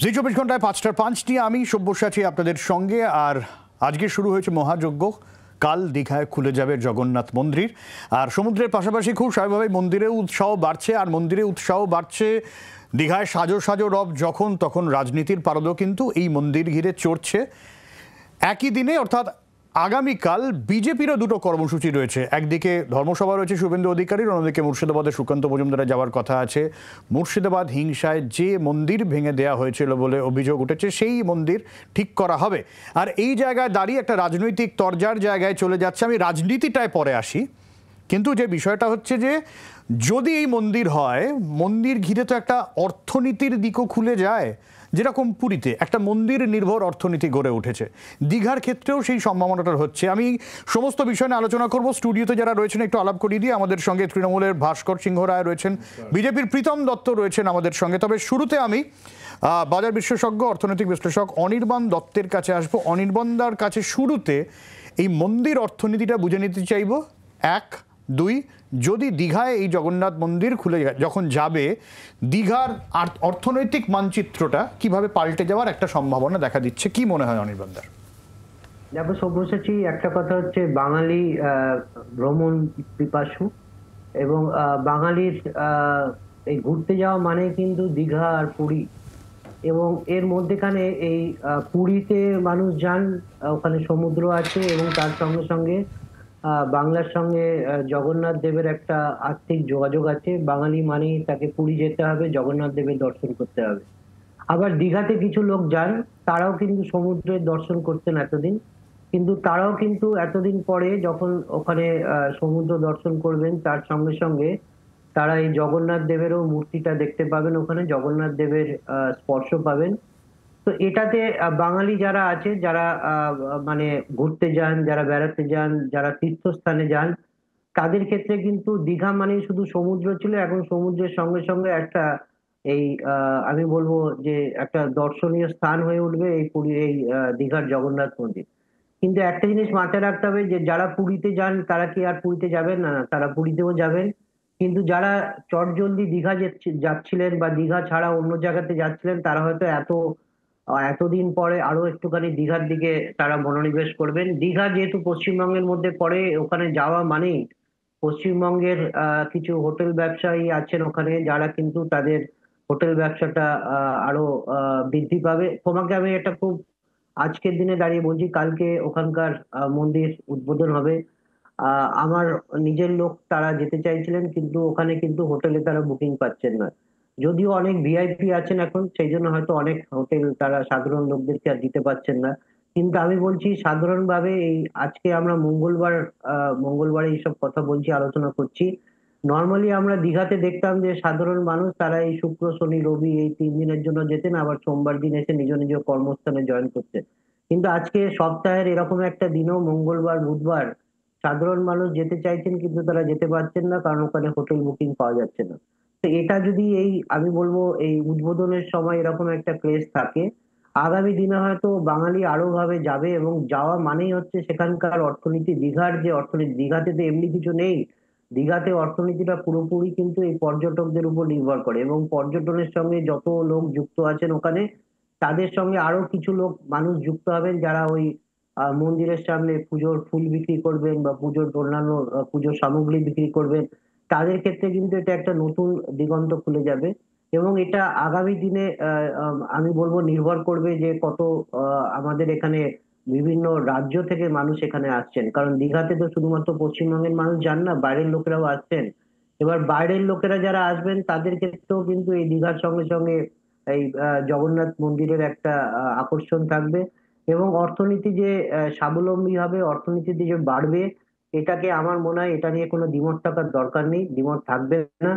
জি 24 ঘন্টায় 5টার 5 নিয়ে আমি সব্যসাচী আপনাদের সঙ্গে। আর আজকে শুরু হয়েছে মহাযজ্ঞ। কাল দীঘায় খুলে যাবে জগন্নাথ মন্দির। আর সমুদ্রের পাশাপাশি খুব স্বাভাবিকভাবে মন্দিরে উৎসাহ বাড়ছে। আর মন্দিরে উৎসাহ বাড়ছে, দীঘায় সাজো সাজো রব যখন তখন রাজনীতির পারদও কিন্তু এই মন্দির ঘিরে চড়ছে। একই দিনে অর্থাৎ আগামীকাল বিজেপিরও দুটো কর্মসূচি রয়েছে। একদিকে ধর্মসভা রয়েছে শুভেন্দু অধিকারীর, অন্যদিকে মুর্শিদাবাদে সুকান্ত মজুমদারের যাওয়ার কথা আছে। মুর্শিদাবাদ হিংসায় যে মন্দির ভেঙে দেওয়া হয়েছিল বলে অভিযোগ উঠেছে, সেই মন্দির ঠিক করা হবে। আর এই জায়গায় দাঁড়িয়ে একটা রাজনৈতিক তরজার জায়গায় চলে যাচ্ছে। আমি রাজনীতিটায় পরে আসি, কিন্তু যে বিষয়টা হচ্ছে যে যদি এই মন্দির হয়, মন্দির ঘিরে তো একটা অর্থনীতির দিকও খুলে যায়। যেরকম পুরীতে একটা মন্দির নির্ভর অর্থনীতি গড়ে উঠেছে, দীঘার ক্ষেত্রেও সেই সম্ভাবনাটা হচ্ছে। আমি সমস্ত বিষয় নিয়ে আলোচনা করব। স্টুডিওতে যারা রয়েছেন একটু আলাপ করিয়ে দিয়ে। আমাদের সঙ্গে তৃণমূলের ভাস্কর সিংহ রায় রয়েছেন, বিজেপির প্রীতম দত্ত রয়েছেন আমাদের সঙ্গে। তবে শুরুতে আমি বাজার বিশেষজ্ঞ, অর্থনৈতিক বিশ্লেষক অনির্বাণ দত্তের কাছে আসবো। অনির্বাণদার কাছে শুরুতে এই মন্দির অর্থনীতিটা বুঝে নিতে চাইব। এক, দুই, যদি দীঘায় এই জগন্নাথ মন্দির খুলে যখন যাবে, দীঘার অর্থনৈতিক মানচিত্রটা কিভাবে পাল্টে যাওয়ার একটা সম্ভাবনা দেখা দিচ্ছে, কি মনে হয় অনির্বাণদার? দেখো সব্যসাচী, একটা কথা হচ্ছে বাঙালি ভ্রমণ পিপাসু, এবং বাঙালির এই ঘুরতে যাওয়া মানে কিন্তু দীঘা আর পুরী। এবং এর মধ্যেখানে এই পুরীতে মানুষ যান, ওখানে সমুদ্র আছে, এবং তার সঙ্গে সঙ্গে বাংলার সঙ্গে জগন্নাথ দেবের একটা আর্থিক যোগাযোগ আছে। বাঙালি মানেই তাকে পুরী যেতে হবে, জগন্নাথ দেবের দর্শন করতে হবে। আবার দীঘাতে কিছু লোক যান, তারাও কিন্তু সমুদ্রের দর্শন করতেন এতদিন, কিন্তু তারাও কিন্তু এতদিন পরে যখন ওখানে সমুদ্র দর্শন করবেন, তার সঙ্গে সঙ্গে তারা এই জগন্নাথ দেবেরও মূর্তিটা দেখতে পাবেন, ওখানে জগন্নাথ দেবের স্পর্শ পাবেন। তো এটাতে বাঙালি যারা আছে, যারা মানে ঘুরতে যান, যারা বেড়াতে যান, যারা তীর্থস্থানে যান, তাদের ক্ষেত্রে কিন্তু দীঘা মানে শুধু সমুদ্র ছিল, এখন সমুদ্রের সঙ্গে সঙ্গে একটা এই আমি বলবো যে একটা দর্শনীয় স্থান হয়ে উঠবে এই পুরী, এই দীঘার জগন্নাথ মন্দির। কিন্তু একটা জিনিস মাথায় রাখতে হবে যে যারা পুরীতে যান তারা কি আর পুরীতে যাবেন না? না, তারা পুরীতেও যাবেন। কিন্তু যারা চটজলদি দীঘা যাচ্ছিলেন বা দীঘা ছাড়া অন্য জায়গাতে যাচ্ছিলেন, তারা হয়তো এতদিন পরে আরো একটুখানি দীঘার দিকে তারা মনোনিবেশ করবেন। দীঘা যেহেতু পশ্চিমবঙ্গের মধ্যে পড়ে, ওখানে যাওয়া মানেই পশ্চিমবঙ্গের কিছু হোটেল ব্যবসায়ী আছেন ওখানে, যারা কিন্তু তাদের হোটেল ব্যবসাটা আরো বৃদ্ধি পাবে। তোমাকে আমি একটা খুব আজকের দিনে দাঁড়িয়ে বলছি, কালকে ওখানকার মন্দির উদ্বোধন হবে। আমার নিজের লোক তারা যেতে চাইছিলেন, কিন্তু ওখানে কিন্তু হোটেলে তারা বুকিং পাচ্ছেন না। যদিও অনেক ভিআইপি আছেন এখন, সেই জন্য হয়তো অনেক হোটেল তারা সাধারণ লোকদেরকে আর দিতে পারছেন না। কিন্তু আমি বলছি সাধারণভাবে, এই আজকে আমরা মঙ্গলবারে এইসব কথা বলছি, আলোচনা করছি। নর্মালি আমরা দীঘাতে দেখতাম যে সাধারণ মানুষ তারা এই শুক্র শনি রবি এই 3 দিনের জন্য যেতেন, আবার সোমবার দিন এসে নিজ নিজ কর্মস্থানে জয়েন করতেন। কিন্তু আজকে সপ্তাহের এরকম একটা দিনও, মঙ্গলবার বুধবার, সাধারণ মানুষ যেতে চাইছেন কিন্তু তারা যেতে পারছেন না, কারণ ওখানে হোটেল বুকিং পাওয়া যাচ্ছে না। তো এটা যদি এই আমি বলবো এই উদ্বোধনের সময় এরকম একটা ক্রেজ থাকে, আগামী দিনে হয়তো বাঙালি আরো ভাবে যাবে। এবং যাওয়া মানেই হচ্ছে সেখানকার অর্থনীতি, দীঘার যে অর্থনীতি, দীঘাতে তো এমনি কিছু নেই। দীঘাতে অর্থনীতিটা পুরোপুরি কিন্তু এই পর্যটকদের উপর নির্ভর করে, এবং পর্যটনের সঙ্গে যত লোক যুক্ত আছেন ওখানে, তাদের সঙ্গে আরো কিছু লোক মানুষ যুক্ত হবেন, যারা ওই মন্দিরের সামনে পুজোর ফুল বিক্রি করবেন বা পুজোর অন্যান্য পুজোর সামগ্রী বিক্রি করবেন। তাদের ক্ষেত্রে কিন্তু এটা একটা নতুন দিগন্ত খুলে যাবে। এবং এটা আগামী দিনে আমি বলবো নির্ভর করবে যে কত আমাদের এখানে বিভিন্ন রাজ্য থেকে মানুষ এখানে আসছেন। কারণ দীঘাতে তো শুধুমাত্র পশ্চিমবঙ্গের মানুষ যান না, বাইরের লোকেরাও আসছেন। এবার বাইরের লোকেরা যারা আসবেন তাদের ক্ষেত্রেও কিন্তু এই দীঘার সঙ্গে সঙ্গে এই জগন্নাথ মন্দিরের একটা আকর্ষণ থাকবে। এবং অর্থনীতি যে স্বাবলম্বী হবে, অর্থনীতি যে বাড়বে, এটাকে আমার মনে হয় এটা নিয়ে কোনো দ্বিমত থাকার দরকার নেই, দ্বিমত থাকবে না।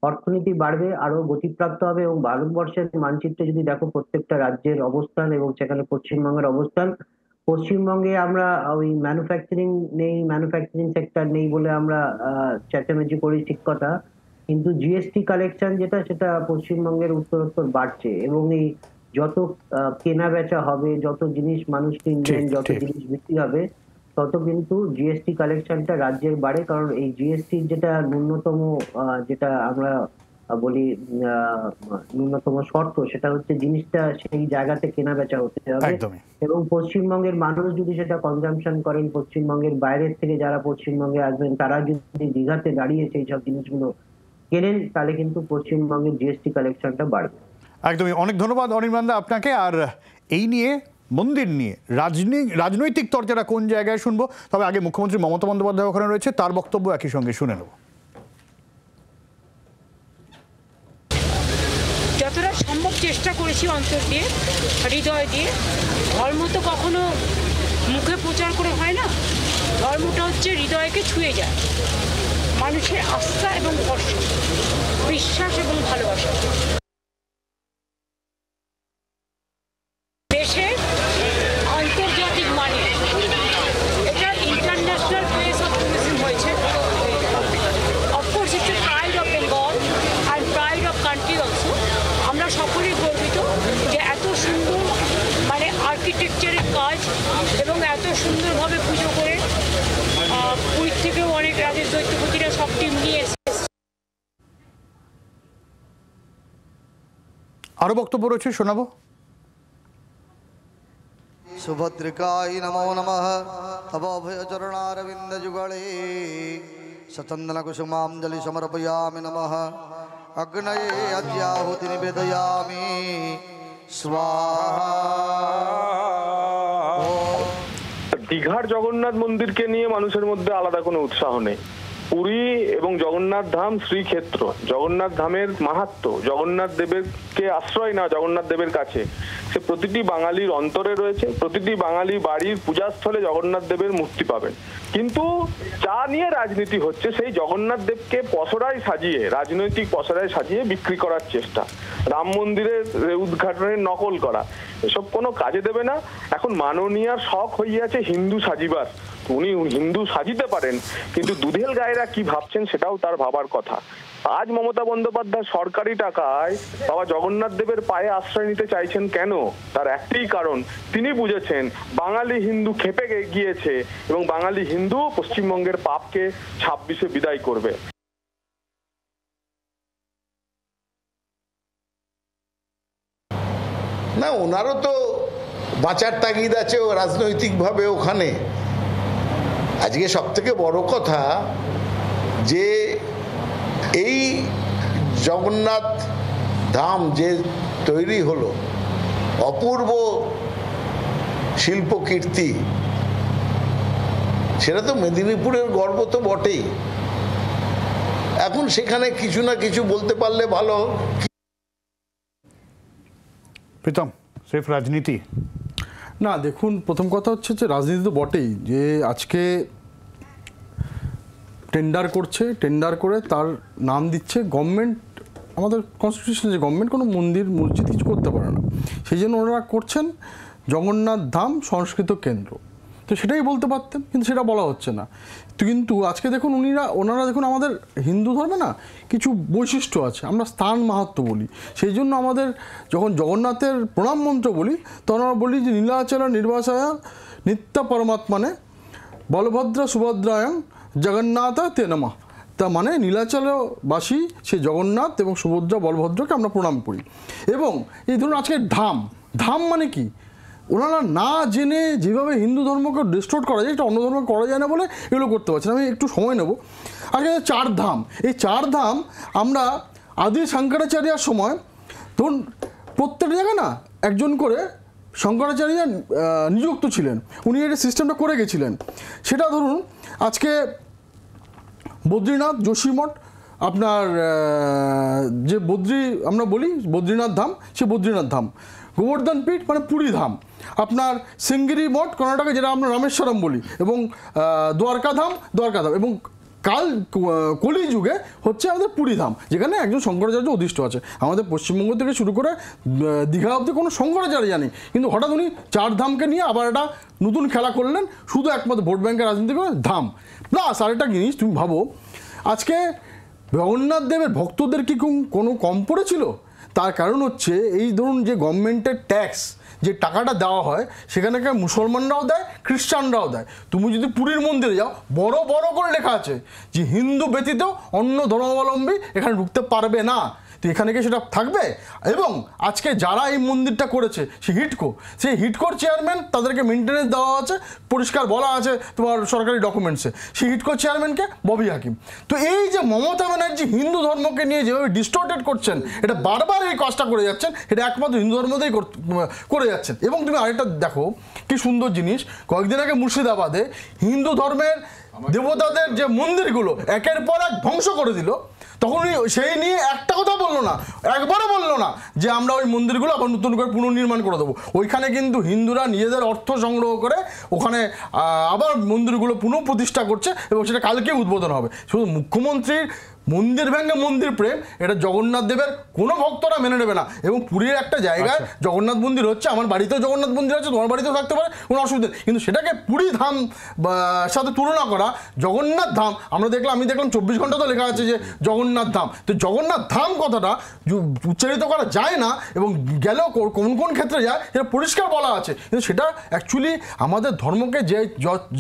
অর্থনীতি বাড়বে, আরো গতিপ্রাপ্ত হবে। এবং ভারতবর্ষের মানচিত্রে যদি দেখো প্রত্যেকটা রাজ্যের অবস্থান এবং সেখানে পশ্চিমবঙ্গের অবস্থান, পশ্চিমবঙ্গে আমরা ওই ম্যানুফ্যাকচারিং নেই, ম্যানুফ্যাকচারিং সেক্টর নেই বলে আমরা চেঁচামেচি করি, ঠিক কথা। কিন্তু জিএসটি কালেকশন যেটা, সেটা পশ্চিমবঙ্গের উত্তরোত্তর বাড়ছে। এবং এই যত কেনা বেচা হবে, যত জিনিস মানুষ কিনবেন, যত জিনিস বিক্রি হবে, তত কিন্তু জিএসটি কালেকশনটা রাজ্যের বাড়ে। কারণ এই জিএসটি যেটা ন্যূনতম, যেটা আমরা বলি ন্যূনতম শর্ত, সেটা হচ্ছে জিনিসটা সেই জায়গাতে কেনা বেচা হতে হবে। একদমই। এবং পশ্চিমবঙ্গের মানুষ যদি সেটা কনজাম্পশন করেন, পশ্চিমবঙ্গের বাইরের থেকে যারা পশ্চিমবঙ্গে আসবেন তারা যদি দীঘাতে দাঁড়িয়ে সেই সব জিনিসগুলো কেনেন, তাহলে কিন্তু পশ্চিমবঙ্গের জিএসটি কালেকশনটা বাড়বে। একদমই। অনেক ধন্যবাদ অনির্বাণদা আপনাকে। আর এই নিয়ে, মন্দির নিয়ে রাজনৈতিক চর্চাটা কোন জায়গায় শুনবো, তবে আগে মুখ্যমন্ত্রী মমতা বন্দ্যোপাধ্যায় ওখানে রয়েছে, তার বক্তব্য একই সঙ্গে শুনে নেব। যতটা সম্ভব চেষ্টা করেছি অন্তর দিয়ে, হৃদয় দিয়ে। ধর্ম তো কখনো মুখে প্রচার করে হয় না, ধর্মটা হচ্ছে হৃদয়কে ছুঁয়ে যায়, মানুষের আস্থা এবং ভরসা, বিশ্বাস এবং ভালোবাসা। দেশের আন্তর্জাতিক মানে, এটা ইন্টারন্যাশনাল প্লেস অফ ট্যুরিজম হয়েছে। Of course it's pride of Bengal and pride of country also. আমরা সকলেই গর্বিত যে এত সুন্দর মানে আর্কিটেকচারের কাজ এবং এত সুন্দরভাবে পুজো করে পুরীর থেকেও অনেক রাজেশ দৈত্যপতিরা সব টিম নিয়ে এসেছে। আরো বক্তব্য রয়েছে, শোনাবো। सुभद्रिकाय नमो नमः तव अभयचरणारविन्द जुगले सचन्दन कुसुमाञ्जलि समर्पयामि नमः अग्नये अद्याहुति निवेदयामि स्वाहा। দীঘার জগন্নাথ মন্দিরকে নিয়ে মানুষের মধ্যে আলাদা কোনো উৎসাহ নেই। পুরী এবং জগন্নাথ ধাম শ্রীক্ষেত্র, জগন্নাথ ধামের মাহাত্ম্য, জগন্নাথ দেবেরকে আশ্রয় না জগন্নাথ দেবের কাছে, সে প্রতিটি বাঙালির অন্তরে রয়েছে। প্রতিটি বাঙালি বাড়ির পূজাস্থলে জগন্নাথ দেবের মূর্তি পাবেন। কিন্তু যা নিয়ে রাজনীতি হচ্ছে, সেই জগন্নাথ দেবকে পসরায় সাজিয়ে, রাজনৈতিক পসরায় সাজিয়ে বিক্রি করার চেষ্টা, রাম মন্দিরের উদ্ঘাটনের নকল করা, এসব কোনো কাজে দেবে না। এখন মাননীয়ার শখ হইয়াছে হিন্দু সাজিবার। উনি হিন্দু সাজিতে পারেন, কিন্তু দুধেল গায়েরা কি ভাবছেন সেটাও তার ভাবার কথা। আজ মমতা বন্দ্যোপাধ্যায় সরকারি টাকায় বাবা জগন্নাথ দেবের পায়ে আশ্রয় নিতে চাইছেন কেন? তার একটাই কারণ, তিনি বুঝেছেন বাঙালি হিন্দু খেপে গিয়েছে এবং বাঙালি হিন্দু পশ্চিমবঙ্গের পাপকে 26-এ বিদায় করবে। না, ওনারও তো বাঁচার তাগিদ আছে ও রাজনৈতিকভাবে ওখানে। আজকে সব থেকে বড় কথা যে এই জগন্নাথ ধাম যে তৈরি হলো, অপূর্ব শিল্পকীর্তি, সেটা তো মেদিনীপুরের গর্ব তো বটেই। এখন সেখানে কিছু না কিছু বলতে পারলে ভালো। প্রীতম, সির্ফ রাজনীতি না, দেখুন, প্রথম কথা হচ্ছে যে রাজনীতি তো বটেই, যে আজকে টেন্ডার করছে, টেন্ডার করে তার নাম দিচ্ছে গভর্নমেন্ট। আমাদের কনস্টিটিউশন যে গভর্নমেন্ট কোনো মন্দির মসজিদ কিছু করতে পারে না, সেই জন্য ওনারা করছেন জগন্নাথ ধাম সংস্কৃত কেন্দ্র। তো সেটাই বলতে পারতেন, কিন্তু সেটা বলা হচ্ছে না। কিন্তু আজকে দেখুন ওনারা দেখুন, আমাদের হিন্দু ধর্মে না কিছু বৈশিষ্ট্য আছে, আমরা স্থান মাহাত্ম্য বলি। সেই জন্য আমাদের যখন জগন্নাথের প্রণাম মন্ত্র বলি, তখন আমরা বলি যে নীলাচল নির্বাসায় নিত্য পরমাত্মানে বলভদ্র সুভদ্রায়ং জগন্নাথ তে নমঃ। তা মানে নীলাচলবাসী সে জগন্নাথ এবং সুভদ্রা বলভদ্রকে আমরা প্রণাম করি। এবং এই ধরুন আজকে ধাম মানে কি, ওনারা না জেনে যেভাবে হিন্দু ধর্মকে ডিস্টোর্ট করা যায়, এটা অন্য ধর্ম করা যায় না বলে এগুলো করতে পারছেন। আমি একটু সময় নেব। আগে 4 ধাম, এই 4 ধাম আমরা আদি শঙ্করাচার্যার সময় ধরুন প্রত্যেক জায়গায় না একজন করে শঙ্করাচার্য নিযুক্ত ছিলেন, উনি এটা সিস্টেমটা করে গেছিলেন। সেটা ধরুন আজকে বদ্রীনাথ, যোশীমঠ, আপনার যে আমরা বলি বদ্রীনাথ ধাম, সে বদ্রীনাথ ধাম, গোবর্ধন পীঠ মানে পুরী ধাম, আপনার সিঙ্গিরি মঠ কর্ণাটকে যেটা আমরা রামেশ্বরম বলি, এবং দ্বারকা ধাম এবং কলিযুগে হচ্ছে আমাদের পুরী ধাম, যেখানে একজন শঙ্করাচার্য অধিষ্ঠ আছে। আমাদের পশ্চিমবঙ্গ থেকে শুরু করে দীঘা অব্দি কোনো শঙ্করাচার্য জানি, কিন্তু হঠাৎ উনি 4 ধামকে নিয়ে আবার একটা নতুন খেলা করলেন, শুধু একমাত্র ভোট ব্যাংকের রাজনীতি করে ধাম। প্লাস আরেকটা জিনিস তুমি ভাবো, আজকে জগন্নাথ দেবের ভক্তদের কি কোনো কম পড়েছিল? তার কারণ হচ্ছে এই ধরুন যে গভর্নমেন্টের ট্যাক্স, যে টাকাটা দেওয়া হয়, সেখানকার মুসলমানরাও দেয়, খ্রিস্টানরাও দেয়। তুমি যদি পুরীর মন্দিরে যাও, বড় করে লেখা আছে যে হিন্দু ব্যতীত অন্য ধর্মাবলম্বী এখানে ঢুকতে পারবে না। তো এখানে কি সেটা থাকবে? এবং আজকে যারা এই মন্দিরটা করেছে সেই হিটকোর চেয়ারম্যান, তাদেরকে মেনটেনেন্স দেওয়া আছে, পরিষ্কার বলা আছে তোমার সরকারি ডকুমেন্টসে, সেই হিটকোর চেয়ারম্যানকে ববি হাকিম। তো এই যে মমতা ব্যানার্জি হিন্দু ধর্মকে নিয়ে যেভাবে ডিস্টর্টেড করছেন, এটা বারবার এই কাজটা করে যাচ্ছেন, এটা একমাত্র হিন্দু ধর্মতেই করে যাচ্ছেন। এবং তুমি আরেকটা দেখো কি সুন্দর জিনিস, কয়েকদিন আগে মুর্শিদাবাদে হিন্দু ধর্মের দেবতাদের যে মন্দিরগুলো একের পর এক ধ্বংস করে দিল, তখন সেই নিয়ে একটা কথা বললো না, একবারও বললো না যে আমরা ওই মন্দিরগুলো আবার নতুন করে পুনর্নির্মাণ করে দেবো। ওইখানে কিন্তু হিন্দুরা নিজেদের অর্থ সংগ্রহ করে ওখানে আবার মন্দিরগুলো পুনঃপ্রতিষ্ঠা করছে এবং সেটা কালকে উদ্বোধন হবে। শুধু মুখ্যমন্ত্রীর মন্দির ভেঙে মন্দির প্রেম, এটা জগন্নাথ দেবের কোনো ভক্তরা মেনে নেবে না। এবং পুরীর একটা জায়গায় জগন্নাথ মন্দির হচ্ছে, আমার বাড়িতেও জগন্নাথ মন্দির আছে, তোমার বাড়িতেও থাকতে পারে, কোনো অসুবিধা নেই, কিন্তু সেটাকে পুরী ধাম সাথে তুলনা করা, জগন্নাথ ধাম আমি দেখলাম 24 ঘন্টা তো লেখা আছে যে জগন্নাথ ধাম, তো জগন্নাথ ধাম কথাটা উচ্চারিত করা যায় না, এবং গেলেও কোন কোন ক্ষেত্রে যায় সেটা পরিষ্কার বলা আছে, কিন্তু সেটা অ্যাকচুয়ালি আমাদের ধর্মকে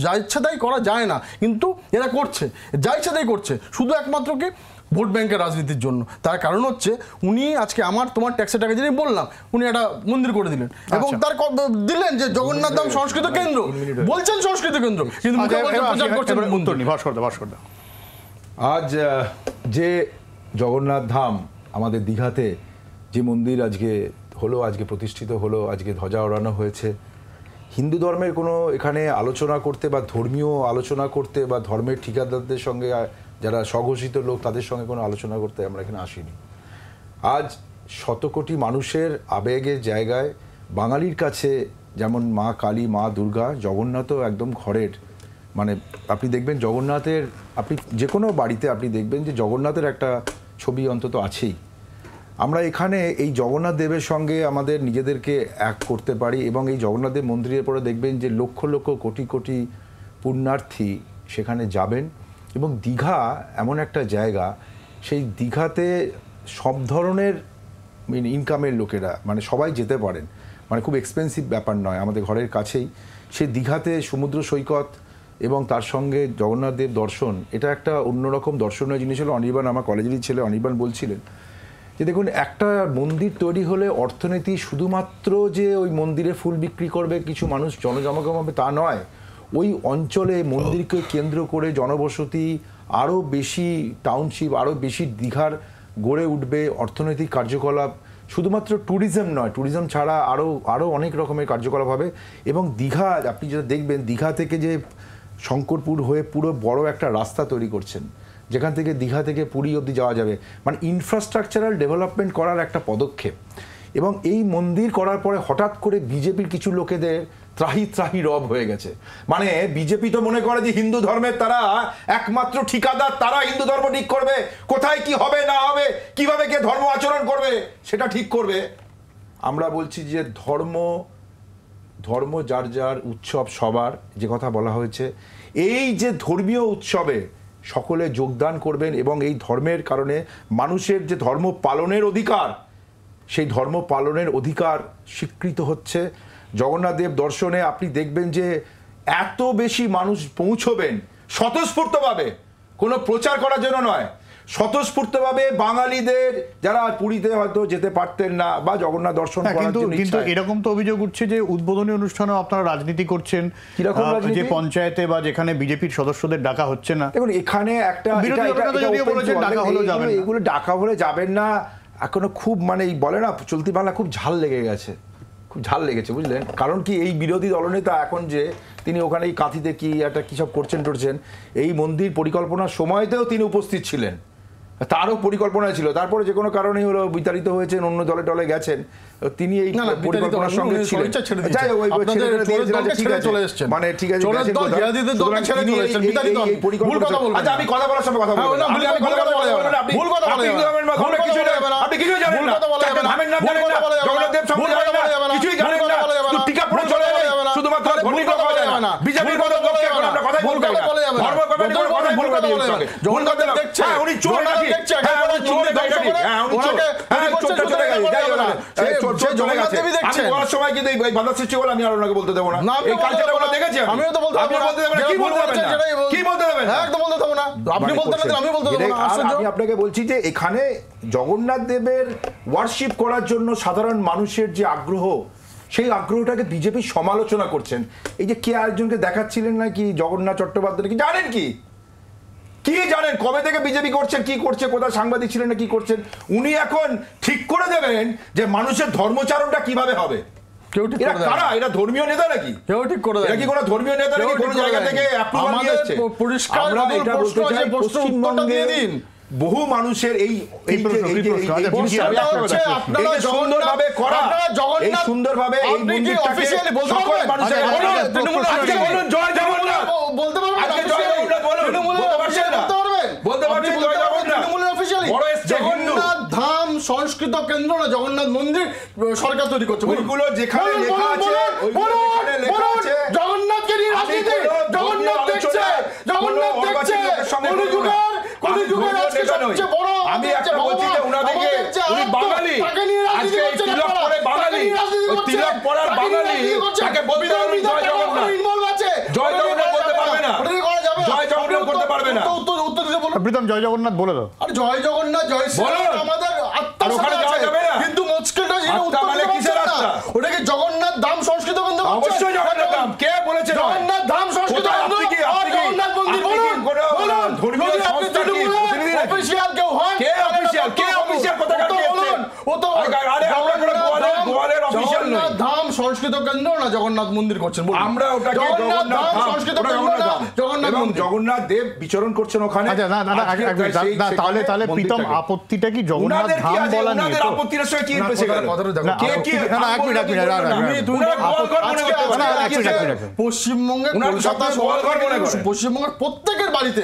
যা ইচ্ছা তাই করা যায় না, কিন্তু এরা করছে, যা ইচ্ছা তাই করছে, শুধু একমাত্র কি ভোট ব্যাংকের রাজনীতির জন্য। তার কারণ হচ্ছে উনি আজকে তোমার ট্যাক্সের টাকা যিনি বললাম, উনি একটা মন্দির করে দিলেন এবং তার দিলেন যে জগন্নাথ ধাম সংস্কৃত কেন্দ্র, বলছেন সংস্কৃত কেন্দ্র, কিন্তু আজ যে জগন্নাথ ধাম আমাদের দীঘাতে যে মন্দির আজকে প্রতিষ্ঠিত হলো, আজকে ধ্বজা ওড়ানো হয়েছে, হিন্দু ধর্মের কোনো এখানে আলোচনা করতে বা ধর্মীয় আলোচনা করতে বা ধর্মের ঠিকাদারদের সঙ্গে যারা স্বঘোষিত লোক তাদের সঙ্গে কোনো আলোচনা করতে আমরা এখানে আসিনি। আজ শত কোটি মানুষের আবেগের জায়গায় বাঙালির কাছে যেমন মা কালী, মা দুর্গা, জগন্নাথও একদম ঘরের, মানে আপনি দেখবেন জগন্নাথের, আপনি যে কোনো বাড়িতে আপনি দেখবেন যে জগন্নাথের একটা ছবি অন্তত আছেই। আমরা এখানে এই জগন্নাথ দেবের সঙ্গে আমাদের নিজেদেরকে এক করতে পারি এবং এই জগন্নাথ দেব মন্দিরের পরে দেখবেন যে লক্ষ লক্ষ কোটি কোটি পুণ্যার্থী সেখানে যাবেন। এবং দীঘা এমন একটা জায়গা, সেই দীঘাতে সব ধরনের ইনকামের লোকেরা, মানে সবাই যেতে পারেন, মানে খুব এক্সপেন্সিভ ব্যাপার নয়, আমাদের ঘরের কাছেই সেই দীঘাতে সমুদ্র সৈকত এবং তার সঙ্গে জগন্নাথ দেব দর্শন, এটা একটা অন্যরকম দর্শনীয় জিনিস হলো। অনির্বাণ, আমার কলেজেরই ছেলে অনির্বাণ বলছিলেন যে দেখুন, একটা মন্দির তৈরি হলে অর্থনীতি শুধুমাত্র যে ওই মন্দিরে ফুল বিক্রি করবে, কিছু মানুষ জনজমাগম হবে তা নয়, ওই অঞ্চলে মন্দিরকে কেন্দ্র করে জনবসতি আরও বেশি, টাউনশিপ আরও বেশি দীঘার গড়ে উঠবে, অর্থনৈতিক কার্যকলাপ, শুধুমাত্র ট্যুরিজম নয়, ট্যুরিজম ছাড়া আরও অনেক রকমের কার্যকলাপ হবে। এবং দীঘা আপনি যেটা দেখবেন, দীঘা থেকে যে শঙ্করপুর হয়ে পুরো বড় একটা রাস্তা তৈরি করছেন, যেখান থেকে দীঘা থেকে পুরী অবধি যাওয়া যাবে, মানে ইনফ্রাস্ট্রাকচারাল ডেভেলপমেন্ট করার একটা পদক্ষেপ। এবং এই মন্দির করার পরে হঠাৎ করে বিজেপির কিছু লোকেদের ত্রাহি রব হয়ে গেছে। মানে বিজেপি তো মনে করে যে হিন্দু ধর্মের তারা একমাত্র ঠিকাদার, তারা হিন্দু ধর্ম ঠিক করবে, কোথায় কি হবে না হবে, কিভাবে কে ধর্ম আচরণ করবে সেটা ঠিক করবে। আমরা বলছি যে ধর্ম যার যার, উৎসব সবার, যে কথা বলা হয়েছে, এই যে ধর্মীয় উৎসবে সকলে যোগদান করবেন এবং এই ধর্মের কারণে মানুষের যে ধর্ম পালনের অধিকার, সেই ধর্ম পালনের অধিকার স্বীকৃত হচ্ছে। জগন্নাথ দেব দর্শনে আপনি দেখবেন যে এত বেশি মানুষ পৌঁছবেন স্বতঃস্ফূর্তভাবে, কোনো প্রচার করার জন্য নয়, স্বতঃস্ফূর্তভাবে বাঙালিদের যারা পুরীতে হয়তো যেতে পারতেন না বা জগন্নাথ দর্শন করার জন্য, কিন্তু এরকম তো অভিযোগ উঠছে যে উদ্বোধনী অনুষ্ঠানে আপনারা রাজনীতি করছেন, যে পঞ্চায়েতে বা যেখানে বিজেপির সদস্যদের ডাকা হচ্ছে না। দেখুন এখানে একটা এগুলো ডাকা হলে যাবেন না, এখনো খুব মানে বলে না চলতি বাংলা, খুব ঝাল লেগে গেছে, খুব ঝাল লেগেছে, বুঝলেন? কারণ কি, এই বিরোধী দলনেতা এখন যে তিনি ওখানে এই কাঁথিতে কি একটা কী সব করছেন টরছেন, এই মন্দির পরিকল্পনার সময়তেও তিনি উপস্থিত ছিলেন, তারও পরিকল্পনা ছিল, তারপরে যে কোনো কারণেই হলো বিতাড়িত হয়েছেন, অন্য দলে টলে গেছেন, তিনি এই পরিকল্পনার সঙ্গে ছিলেন। মানে ঠিক আছে, আমি কথা বলার সময় কথা বলবো, না। ধর্ম কমিটি ভুল কথা ভুল কথা বলে না। বলে জগন্নাথ দেখছে, হ্যাঁ উনি চোর নাকি দেখছে, হ্যাঁ উনি চোর নাকি হ্যাঁ উনি চোর হ্যাঁ চোরটা চলে গেছে যাই হোক না চোর চলে গেছে আমি বলার সময় কিন্তু এই বাধা সৃষ্টি হলো আমি আর ওনাকে বলতে দেবো না এই কালচারটা ওরা দেখেছে আমিও তো বলতে আপনি বলতে দেবেন কি বলতে দেবেন না কি বলতে দেবেন না একদম বলতে দেবো না আপনি বলতে না আমি বলতে দেবো না আশ্চর্য। আমি আপনাকে বলছি যে এখানে জগন্নাথ দেবের ওয়ার্শিপ করার জন্য সাধারণ মানুষের যে আগ্রহ সেই আগ্রহটাকে বিজেপি সমালোচনা করছেন এই যে কে আরেকজনকে দেখাচ্ছিলেন নাকি জগন্নাথ চট্টোপাধ্যায় কি জানেন কি জানেন কবে থেকে বিজেপি করছেন কি করছে কোথায় সাংবাদিক ছিলেন না কি করছেন উনি এখন ঠিক করে দেবেন যে মানুষের ধর্মচারণটা কিভাবে হবে কেউ ঠিক এরা করে দেয় কারা এরা ধর্মীয় নেতা নাকি কেউ ঠিক করে দেয় এরা কি কোনো ধর্মীয় নেতা নাকি কোনো জায়গা থেকে অ্যাপ্রুভাল নিয়ে এসেছে পরিষ্কার আমরা এটা বলতে চাই পশ্চিমবঙ্গে বহু মানুষের এই সুন্দরভাবে করা এই সুন্দরভাবে এই মন্দিরটাকে সকল মানুষের আজকে বলুন জয় জগন্নাথ বলতে পারবেন আজকে জয় জগন্নাথ বলুন বলতে পারছেন না বলতে পারছেন জয় জগন্নাথ বড় এসছে হিন্দু জগন্নাথ ধাম সংস্কৃত কেন্দ্র না জগন্নাথ মন্দির সরকার তৈরি করছে ওইগুলো যেখানে লেখা আছে ওইগুলো যেখানে লেখা আছে জগন্নাথকে নিয়ে রাজনীতি জগন্নাথ দেখছে কলিযুগের আজকে সবচেয়ে বড় আমি একটা বলছি যে উনাদেরকে উনি বাঙালি আজকে এই তিলক পরে বাঙালি ওই তিলক পরার বাঙালি তাকে বলতে হবে জয় জগন্নাথ জয় জগন্নাথ বলতে পারবে না জয় জগন্নাথ করতে পারবে না উত্তর দিতে বলুন প্রীতম জয় জগন্নাথ বলে দাও আর জয় জগন্নাথ জয় শ্রীরাম আমাদের আত্মার ওখানে সাথে যাওয়া আছে যাবে না কিন্তু মুশকিলটা যেটা আত্মা মানে কিসের আত্মা ওটা কি জগন্নাথ ধাম সংস্কৃত কেন্দ্র অবশ্যই জগন্নাথ ধাম কে বলেছে জগন্নাথ ধাম সংস্কৃত কেন্দ্র আর জগন্নাথ মন্দির বলুন ধর্মীয় সংস্থা কি অফিশিয়াল কেউ হয় কে অফিশিয়াল কথা বলুন ও তো আরে আমরা গোয়ালের অফিশিয়াল নই জগন্নাথ ধাম সংস্কৃত কেন্দ্র না জগন্নাথ মন্দির করছেন বলুন আমরা ওটাকে জগন্নাথ ধাম সংস্কৃত কেন্দ্র না জগন্নাথ এবং মন্দির জগন্নাথ দেব বিচরণ করছেন ওখানে আচ্ছা না না তাহলে প্রীতম আপত্তিটা কি জগন্নাথ ধাম বলা নিয়ে ওনাদের আপত্তির সঙ্গে কি পেছে গেল কে কি পশ্চিমবঙ্গে পশ্চিমবঙ্গের প্রত্যেকের বাড়িতে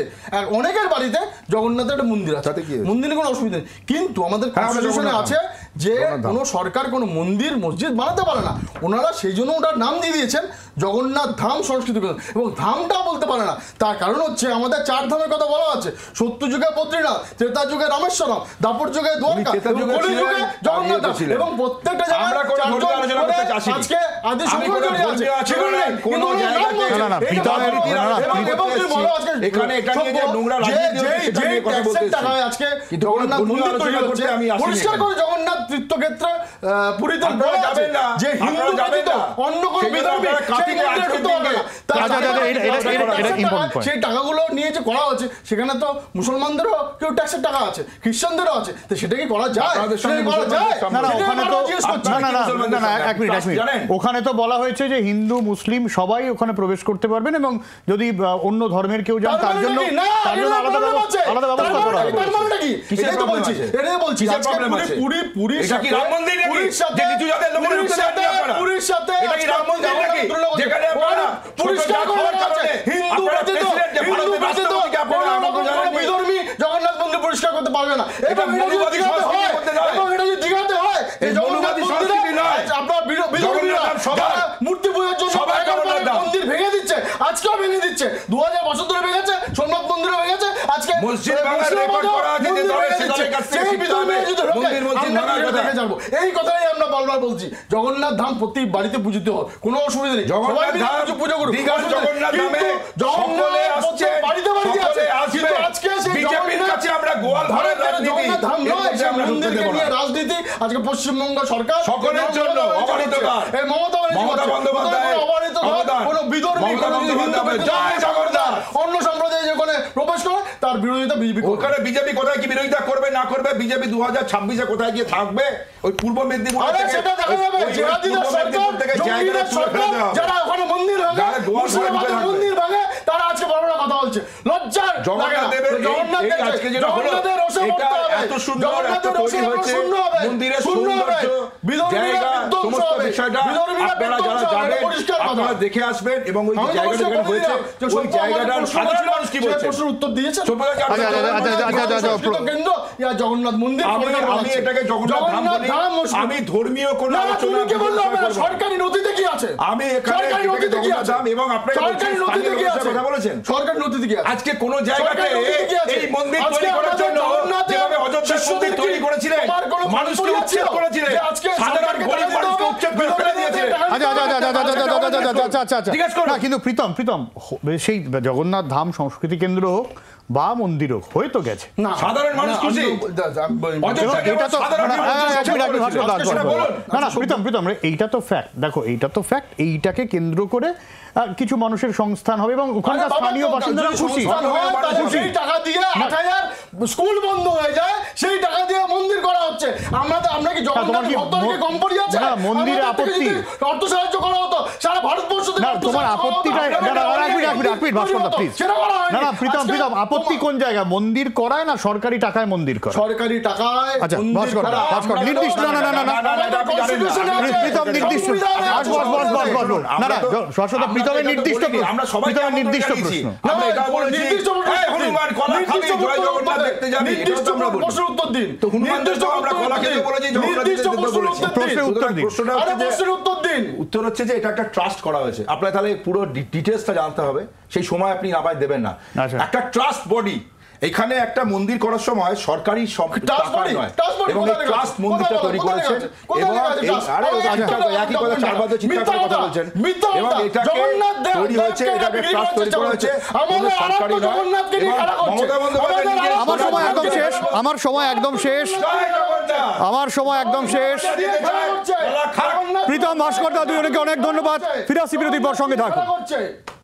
অনেকের বাড়িতে জগন্নাথের একটা মন্দির আছে মন্দিরে কোনো অসুবিধা নেই কিন্তু আমাদের কনস্টিটিউশনে আছে যে কোনো সরকার কোনো মন্দির মসজিদ বানাতে পারে না ওনারা সেই জন্য ওটার নাম দিয়ে দিয়েছেন জগন্নাথ ধাম সংস্কৃত কেন্দ্র এবং ধামটা বলতে পারে না তার কারণ হচ্ছে আমাদের চার ধামের কথা বলা আছে সত্য যুগে বদ্রীনাথ ত্রেতা যুগে রামেশ্বরম দাপর যুগে দ্বারকা কলি যুগে জগন্নাথ এবং প্রত্যেকটা জায়গায় আজকে আদি শঙ্করাচার্য আছে কোনো জায়গাতে না না এখানে এটা নিয়ে যে নোংরা রাজনীতি কথা বলতে টাকায় আজকে জগন্নাথ মন্দির তৈরি হচ্ছে পরিষ্কার করে জগন্নাথ তীর্থক্ষেত্র পুরীতে বলা যাবে না যে হিন্দু ব্যতীত অন্য কোনো বিধর্মী সেই টাকাগুলো নিয়ে যে করা হচ্ছে সেখানে তো মুসলমানদেরও কেউ ট্যাক্সের টাকা আছে খ্রিস্টানদেরও আছে তো সেটা কি করা যায় ওখানে তো বলা হয়েছে যে হিন্দু মুসলিম সবাই ওখানে প্রবেশ করতে পারবেন এবং যদি অন্য ধর্মের কেউ যান তার জন্য আলাদা ব্যবস্থা করা হবে জগন্নাথ মন্দির পরিষ্কার করতে পারবে না এবং দিঘাতে হয় মূর্তি পূজার জন্য মন্দির ভেঙে দিচ্ছে আজকেও ভেঙে দিচ্ছে 2000 বছর ধরে ভেঙেছে সোমনাথ মন্দিরও ভেঙেছে আজকে এই কথাই আমরা বারবার বলছি জগন্নাথ ধাম প্রতি বাড়িতে পুজোতে হয় কোনো অসুবিধা নেই পুজো করুন বাড়িতে বাড়িতে আজকে রাজনীতি আজকে পশ্চিমবঙ্গ সরকার সকলের জন্য মমতা বন্দ্যোপাধ্যায় কোনো বিধর্মী অন্য সম্প্রদায় যেখানে প্রবেশ করে তার বিরোধিতা বিজেপি ওখানে বিজেপি কোথায় কি বিরোধিতা করবে না করবে বিজেপি 2026-এ কোথায় গিয়ে থাকবে ওই পূর্ব মেদিনীপুর যারা ওখানে মন্দির মন্দির ভাঙে তারা আজকে বড় বড় কথা বলছে লজ্জার জগন্নাথের ধসে এটা পড়তে হবে। এত সুন্দর, জগন্নাথের এত তৈরি রসের হয়েছে, শূন্য হবে, মন্দিরের শূন্য হবে। সৌন্দর্য, বিধর্মীরা জায়গা, বিধ্বংস সমস্ত হবে। বিষয়টা বিধর্মীরা আপনারা যারা বিধ্বংস হবে, যাবেন, পরিষ্কার কথা। আপনারা দেখে আসবেন এবং ওই আমি তো জায়গাটা অবশ্যই যেখানে বলে হয়েছে দিলাম যে ওই সভ্য আমাদের জায়গাটার প্রশ্ন সাধারণ ছিল, মানুষ কি সেই বলছে? প্রশ্নের উত্তর দিয়েছেন। সভ্যতা জানতে আচ্ছা, চাই। সংস্কৃত কেন্দ্র ইয়া জগন্নাথ মন্দির আমি এটাকে জগন্নাথ ধাম বলি। আমি ধর্মীয় কোনো না, আলোচনা তুমি কি বললে হবে না? করবো না। সরকারি নথিতে কি আছে? আমি এখানে সরকারি এটাকে নথিতে কি জগন্নাথ আছে? ধাম এবং আপনাকে বলছি, সরকারি নথিতে স্থানীয় কি লোকের আছে? কথা বলেছেন। সরকারি নথিতে কি আছে? আজকে কোন জায়গাতে সরকারি নথিতে কি আছে? এই মন্দির আজকে তৈরি করার আমাদের জন্য জগন্নাথের যেভাবে অযোধ্যার মন্দির শিষ্যদের তৈরি কি করেছিলেন, তোমার কোনো মানুষকে খবর উচ্ছেদ ছিল? করেছিলেন, যে আজকে সাধারণ সরকারকে গরিব টাকা মানুষকে দিতে উচ্ছেদ হবে, করে ফেলে দিয়েছিলেন। আচ্ছা জিজ্ঞেস করুন। না, কিন্তু প্রীতম সেই জগন্নাথ ধাম সংস্কৃতি কেন্দ্র হোক বা মন্দির হোক হয়ে তো গেছে। না, সাধারণ মানুষ খুশি। অযোধ্যাকে এটা তো সাধারণ মানুষ উচ্ছেদ করেছিল। আজকে সেটা বলুন। না প্রীতম এইটা তো ফ্যাক্ট। দেখো এইটা তো ফ্যাক্ট, এইটাকে কেন্দ্র করে কিছু মানুষের সংস্থান হবে এবং ওখানকার স্থানীয় বাসিন্দারা খুশি। সেই টাকা দিয়ে 8,000 স্কুল বন্ধ হয়ে যায়, সেই টাকা দিয়ে মন্দির করা হচ্ছে। আমরা কি তোমার কি জগন্নাথ কম পড়ি আছে? না, মন্দিরে আমাদের থেকে আপত্তি? যদি অর্থ সাহায্য করা হতো সারা ভারতবর্ষ থেকে না, অর্থ তোমার সাহায্য করা হতো, আপত্তিটা আপনাদের ভাস্করদা প্লিজ। সেটা করা হয়নি। না প্রীতম আজকে আপত্তি কোন জায়গায়? মন্দির করায় না সরকারি টাকায় মন্দির করা? সরকারি টাকায় আচ্ছা মন্দির ভাস্কর করা। নির্দিষ্ট না প্রীতম নির্দিষ্ট সরস্বতী প্রীতমের নির্দিষ্ট আমরা সবাই নির্দিষ্ট প্রশ্ন। আমরা এটা বলেছি, এই হনুমান কলা খাবি, জয় জগন্নাথ দেখতে যাবি, এটাও তো আমরা বলি। প্রশ্নের উত্তর দিন। তো হনুমানদেরকেও আমরা কলা খেতে বলেছি, জগন্নাথ দেখতে বলেছি। প্রশ্নের উত্তর দিন। প্রশ্নটা আরে হচ্ছে যে- প্রশ্নের উত্তর দিন। উত্তর হচ্ছে যে এটা একটা ট্রাস্ট করা হয়েছে। আপনার তাহলে পুরো ডিটেলসটা জানতে হবে, সেই সময় আপনি নামায় দেবেন না। আচ্ছা। একটা ট্রাস্ট বডি, এখানে একটা মন্দির করার সময় সরকারি Trust টাকা body, নয় trust body এবং এই কোথায় লেখা ট্রাস্ট আছে? মন্দিরটা তৈরি কোথায় করেছে লেখা আছে? কোথায় এবং লেখা আছে এই trust? আরে আরে একই কথা চারবাদে চিৎকার করে কথা বলছেন এবং এটাকে তৈরি হয়েছে, এটাকে ট্রাস্ট তৈরি করা হয়েছে, কোনো সরকারি নয়। এবং মমতা বন্দ্যোপাধ্যায় নিজে- আমার সময় একদম শেষ। আমার সময় একদম শেষ। জয় জগন্নাথ। আমার সময় একদম শেষ। কলা খাক। প্রীতম ভাস্করদা দুজনকে অনেক ধন্যবাদ। ফিরে আসছি বিরতির পর, সঙ্গে থাকুন। হচ্ছে